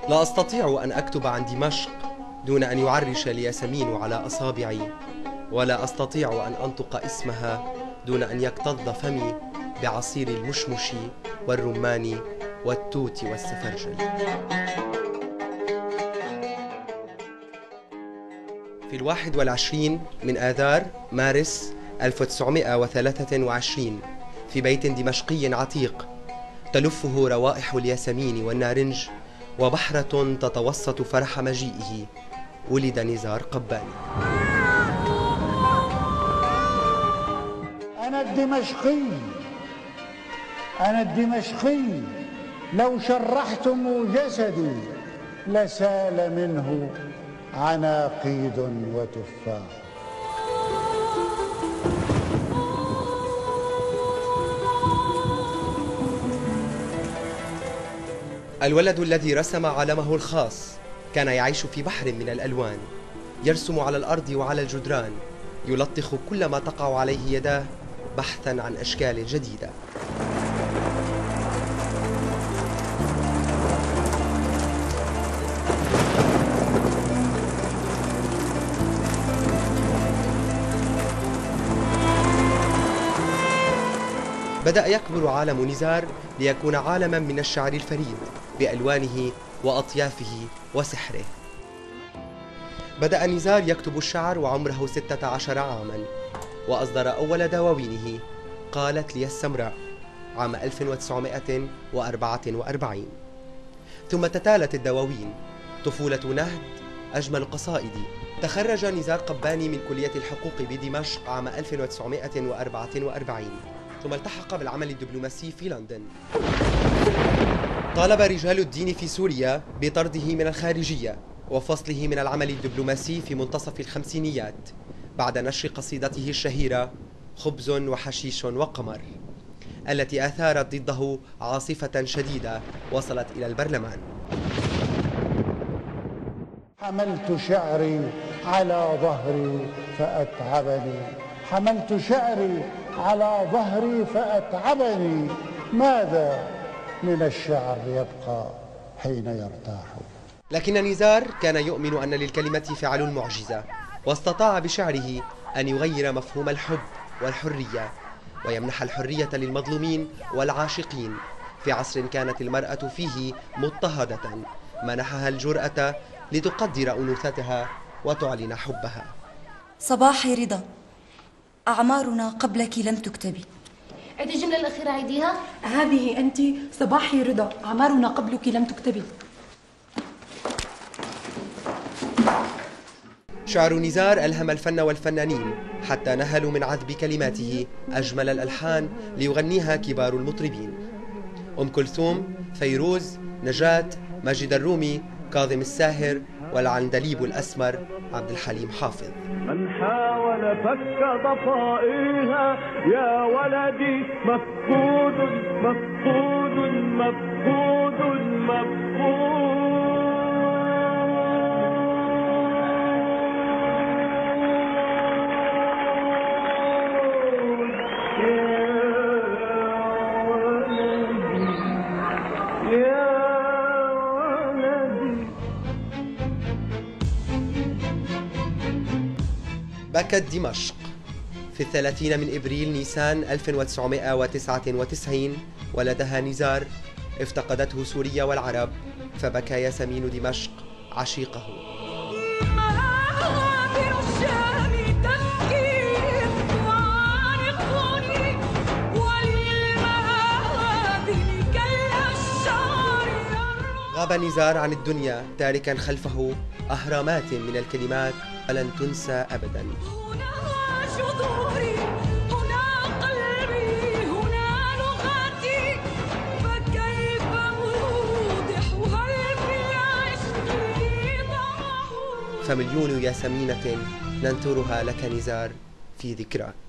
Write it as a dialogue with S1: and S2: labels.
S1: لا أستطيع أن أكتب عن دمشق دون أن يعرش الياسمين على أصابعي، ولا أستطيع أن أنطق اسمها دون أن يكتظ فمي بعصير المشمش والرمان والتوت والسفرجل. في 21 من آذار مارس 1923 في بيت دمشقي عتيق تلفه روائح الياسمين والنارنج وبحرة تتوسط فرح مجيئه، ولد نزار قباني.
S2: أنا الدمشقي لو شرحتم جسدي لسال منه عناقيد وتفاح.
S1: الولد الذي رسم عالمه الخاص كان يعيش في بحر من الألوان، يرسم على الأرض وعلى الجدران، يلطخ كل ما تقع عليه يداه بحثا عن أشكال جديدة. بدأ يكبر عالم نزار ليكون عالما من الشعر الفريد بألوانه وأطيافه وسحره. بدأ نزار يكتب الشعر وعمره 16 عاما، وأصدر أول دواوينه قالت لي السمراء عام 1944. ثم تتالت الدواوين: طفولة نهد، أجمل قصائدي. تخرج نزار قباني من كلية الحقوق بدمشق عام 1944، ثم التحق بالعمل الدبلوماسي في لندن. طالب رجال الدين في سوريا بطرده من الخارجية وفصله من العمل الدبلوماسي في منتصف الخمسينيات بعد نشر قصيدته الشهيرة خبز وحشيش وقمر، التي أثارت ضده عاصفة شديدة وصلت إلى البرلمان.
S2: حملت شعري على ظهري فأتعبني، حملت شعري على ظهري فأتعبني، ماذا من الشعر يبقى حين يرتاح؟
S1: لكن نزار كان يؤمن أن للكلمة فعل معجزة، واستطاع بشعره أن يغير مفهوم الحب والحرية، ويمنح الحرية للمظلومين والعاشقين في عصر كانت المرأة فيه مضطهدة. منحها الجرأة لتقدر أنوثتها وتعلن حبها.
S3: صباحي رضا، أعمارنا قبلك لم تكتبي.
S4: عيدي الجملة الأخيرة، عيديها.
S5: هذه أنت. صباحي رضا، أعمارنا قبلك لم تكتبي.
S1: شعر نزار ألهم الفن والفنانين حتى نهلوا من عذب كلماته أجمل الألحان ليغنيها كبار المطربين: أم كلثوم، فيروز، نجاة، ماجد الرومي، كاظم الساهر، والعندليب الأسمر عبد الحليم حافظ.
S6: من حاول فك ضفائرها يا ولدي مفقود مفقود مفقود مفقود.
S1: بكت دمشق. في 30 من إبريل نيسان 1999 ولدها نزار، افتقدته سوريا والعرب، فبكى ياسمين دمشق عشيقه. غاب نزار عن الدنيا تاركا خلفه أهرامات من الكلمات لن تنسى أبدا.
S7: هنا شذوري، هنا قلبي، هنا لغتي، فكيف أوضح هل في العشق ضعف؟
S1: فمليون ياسمينة ننثرها لك نزار في ذكراك.